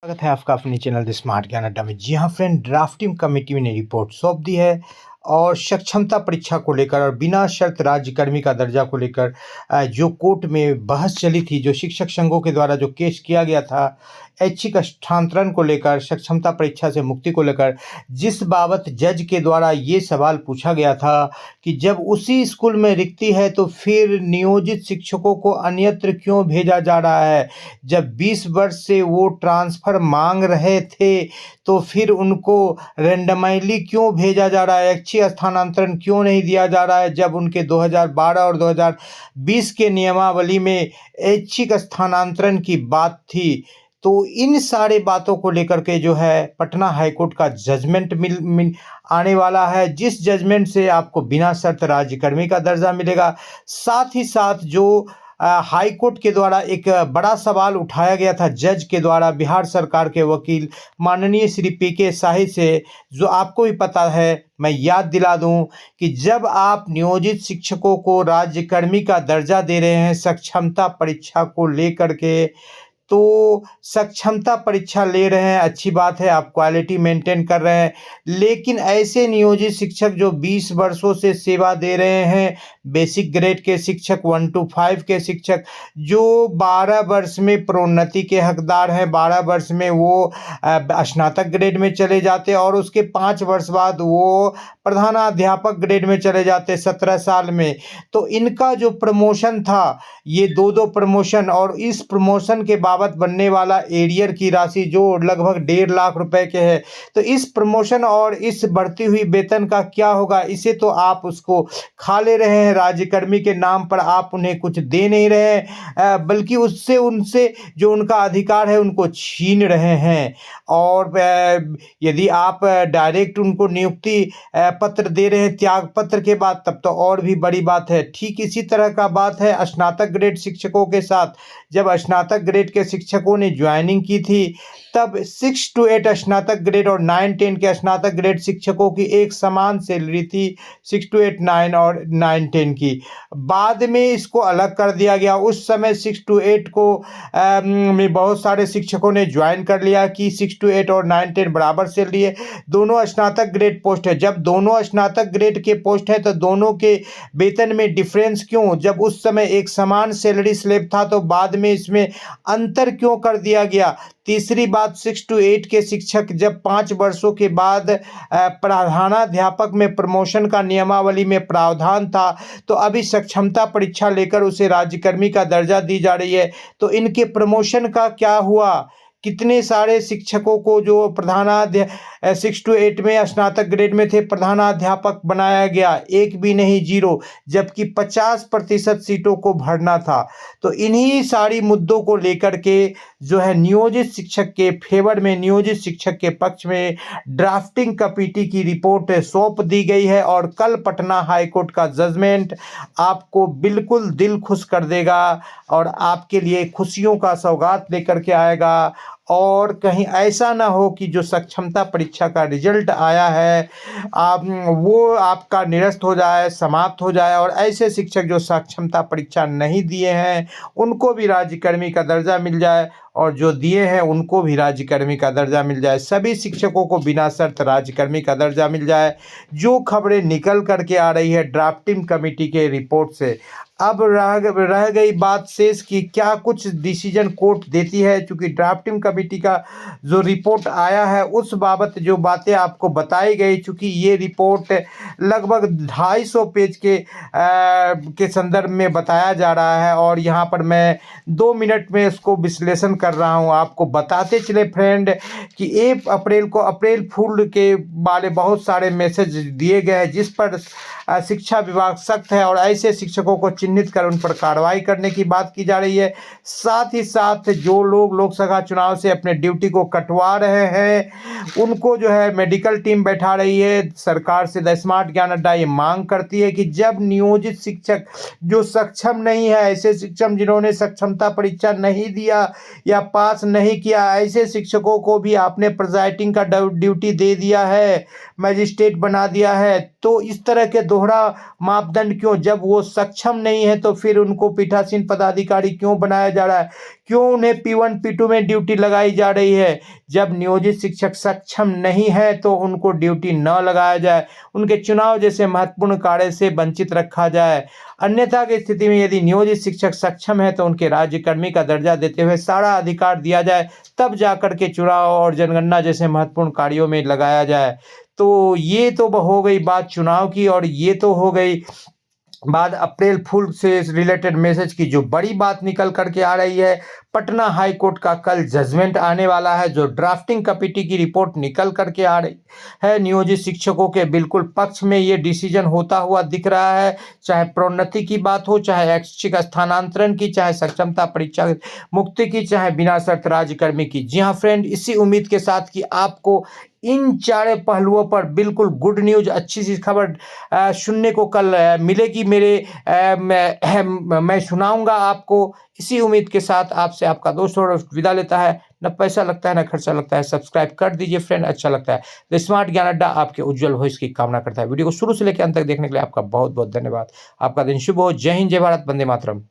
स्वागत है आपका अपने चैनल द स्मार्ट ज्ञान अड्डा में। जी हाँ फ्रेंड, ड्राफ्टिंग कमेटी ने रिपोर्ट सौंप दी है और सक्षमता परीक्षा को लेकर और बिना शर्त राज्यकर्मी का दर्जा को लेकर जो कोर्ट में बहस चली थी, जो शिक्षक संघों के द्वारा जो केस किया गया था ऐच्छिक स्थानांतरण को लेकर, सक्षमता परीक्षा से मुक्ति को लेकर, जिस बाबत जज के द्वारा ये सवाल पूछा गया था कि जब उसी स्कूल में रिक्ति है तो फिर नियोजित शिक्षकों को अन्यत्र क्यों भेजा जा रहा है। जब 20 वर्ष से वो ट्रांसफ़र मांग रहे थे तो फिर उनको रेंडमाइली क्यों भेजा जा रहा है, ऐच्छिक स्थानांतरण क्यों नहीं दिया जा रहा है। जब उनके 2012 और 2020 के नियमावली में ऐच्छिक स्थानांतरण की बात थी, तो इन सारे बातों को लेकर के जो है पटना हाईकोर्ट का जजमेंट मिल आने वाला है, जिस जजमेंट से आपको बिना शर्त राज्यकर्मी का दर्जा मिलेगा। साथ ही साथ जो हाई कोर्ट के द्वारा एक बड़ा सवाल उठाया गया था जज के द्वारा बिहार सरकार के वकील माननीय श्री पी.के. शाही से, जो आपको भी पता है, मैं याद दिला दूं कि जब आप नियोजित शिक्षकों को राज्यकर्मी का दर्जा दे रहे हैं सक्षमता परीक्षा को लेकर के, तो सक्षमता परीक्षा ले रहे हैं, अच्छी बात है, आप क्वालिटी मेंटेन कर रहे हैं, लेकिन ऐसे नियोजित शिक्षक जो 20 वर्षों से सेवा दे रहे हैं, बेसिक ग्रेड के शिक्षक, 1 to 5 के शिक्षक, जो 12 वर्ष में प्रोन्नति के हकदार हैं, 12 वर्ष में वो स्नातक ग्रेड में चले जाते और उसके 5 वर्ष बाद वो प्रधानाध्यापक ग्रेड में चले जाते 17 साल में। तो इनका जो प्रमोशन था, ये दो प्रमोशन, और इस प्रमोशन के बाबत बनने वाला एरियर की राशि जो लगभग 1.5 लाख रुपए के है, तो इस प्रमोशन और इस बढ़ती हुई वेतन का क्या होगा। इसे तो आप उसको खा ले रहे हैं, राज्यकर्मी के नाम पर आप उन्हें कुछ दे नहीं रहे हैं, बल्कि उससे उनसे जो उनका अधिकार है उनको छीन रहे हैं। और यदि आप डायरेक्ट उनको नियुक्ति पत्र दे रहे हैं त्याग पत्र के बाद, तब तो और भी बड़ी बात है। ठीक इसी तरह का बात है स्नातक ग्रेड शिक्षकों के साथ। जब स्नातक ग्रेड के शिक्षकों ने ज्वाइनिंग की थी, तब 6 to 8 स्नातक ग्रेड और 9-10 के स्नातक ग्रेड शिक्षकों की एक समान सैलरी थी, 6 to 8, 9 और 9-10 की। बाद में इसको अलग कर दिया गया। उस समय 6 to 8 को में बहुत सारे शिक्षकों ने ज्वाइन कर लिया कि 6 to 8 और 9-10 बराबर सैलरी है, दोनों स्नातक ग्रेड पोस्ट है। जब दोनों स्नातक ग्रेड के पोस्ट है तो दोनों के वेतन में डिफरेंस क्यों? जब उस समय एक समान सैलरी स्लैब था तो बाद में इसमें अंतर क्यों कर दिया गया? तीसरी बात, 6 to 8 के शिक्षक जब 5 वर्षों के बाद प्रधानाध्यापक में प्रमोशन का नियमावली में प्रावधान था, तो अभी सक्षमता परीक्षा लेकर उसे राज्यकर्मी का दर्जा दी जा रही है, तो इनके प्रमोशन का क्या हुआ? कितने सारे शिक्षकों को जो 6 to 8 में स्नातक ग्रेड में थे प्रधानाध्यापक बनाया गया, एक भी नहीं, 0, जबकि 50% सीटों को भरना था। तो इन्हीं सारी मुद्दों को लेकर के जो है नियोजित शिक्षक के फेवर में, नियोजित शिक्षक के पक्ष में ड्राफ्टिंग कमेटी की रिपोर्ट सौंप दी गई है और कल पटना हाईकोर्ट का जजमेंट आपको बिल्कुल दिल खुश कर देगा और आपके लिए खुशियों का सौगात लेकर के आएगा। और कहीं ऐसा ना हो कि जो सक्षमता परीक्षा का रिजल्ट आया है वो आपका निरस्त हो जाए, समाप्त हो जाए, और ऐसे शिक्षक जो सक्षमता परीक्षा नहीं दिए हैं उनको भी राज्यकर्मी का दर्जा मिल जाए और जो दिए हैं उनको भी राज्यकर्मी का दर्जा मिल जाए, सभी शिक्षकों को बिना शर्त राज्यकर्मी का दर्जा मिल जाए। जो खबरें निकल करके आ रही है ड्राफ्टिंग कमेटी के रिपोर्ट से, अब रह गई बात शेष कि क्या कुछ डिसीजन कोर्ट देती है। चूँकि ड्राफ्टिंग कमेटी का जो रिपोर्ट आया है उस बाबत जो बातें आपको बताई गई, चूँकि ये रिपोर्ट लगभग 250 पेज के संदर्भ में बताया जा रहा है और यहाँ पर मैं 2 मिनट में इसको विश्लेषण कर रहा हूँ। आपको बताते चले फ्रेंड कि 1 अप्रैल को अप्रैल फूल के वाले बहुत सारे मैसेज दिए गए हैं जिस पर शिक्षा विभाग सख्त है और ऐसे शिक्षकों को चिन्हित कर उन पर कार्रवाई करने की बात की जा रही है। साथ ही साथ जो लोग लोकसभा चुनाव से अपने ड्यूटी को कटवा रहे हैं उनको जो है मेडिकल टीम बैठा रही है। सरकार से द स्मार्ट ज्ञान अड्डा ये मांग करती है कि जब नियोजित शिक्षक जो सक्षम नहीं है, ऐसे शिक्षक जिन्होंने सक्षमता परीक्षा नहीं दिया या पास नहीं किया, ऐसे शिक्षकों को भी आपने प्रिजाइडिंग का ड्यूटी दे दिया है, मजिस्ट्रेट बना दिया है, तो इस तरह के दोहरा मापदंड क्यों? जब वो सक्षम नहीं है तो फिर उनको पीठासीन पदाधिकारी क्यों बनाया जा रहा है? क्यों उन्हें P1 P2 में ड्यूटी लगाई जा रही है? जब नियोजित शिक्षक सक्षम नहीं है तो उनको ड्यूटी न लगाया जाए, उनके चुनाव जैसे महत्वपूर्ण कार्य से वंचित रखा जाए। अन्यथा की स्थिति में यदि नियोजित शिक्षक सक्षम है तो उनके राज्यकर्मी का दर्जा देते हुए सारा अधिकार दिया जाए, तब जाकर के चुनाव और जनगणना जैसे महत्वपूर्ण कार्यों में लगाया जाए। तो ये तो हो गई बात चुनाव की, और ये तो हो गई बात अप्रैल फूल से रिलेटेड मैसेज की। जो बड़ी बात निकल करके आ रही है, पटना हाई कोर्ट का कल जजमेंट आने वाला है, जो ड्राफ्टिंग कमेटी की रिपोर्ट निकल करके आ रही है। नियोजित शिक्षकों के बिल्कुल पक्ष में ये डिसीजन होता हुआ दिख रहा है, चाहे प्रोन्नति की बात हो, चाहे ऐच्छिक स्थानांतरण की, चाहे सक्षमता परीक्षा मुक्ति की, चाहे बिना शर्त राज्यकर्मी की। जी हाँ फ्रेंड, इसी उम्मीद के साथ कि आपको इन चारों पहलुओं पर बिल्कुल गुड न्यूज़, अच्छी सी खबर सुनने को कल मिलेगी। मैं सुनाऊंगा आपको। इसी उम्मीद के साथ आपसे आपका दोस्त और विदा लेता है। न पैसा लगता है न खर्चा लगता है, सब्सक्राइब कर दीजिए फ्रेंड, अच्छा लगता है। द स्मार्ट ज्ञान अड्डा आपके उज्जवल भविष्य की कामना करता है। वीडियो को शुरू से लेकर अंत तक देखने के लिए आपका बहुत बहुत धन्यवाद। आपका दिन शुभ हो। जय हिंद, जय भारत, वंदे मातरम।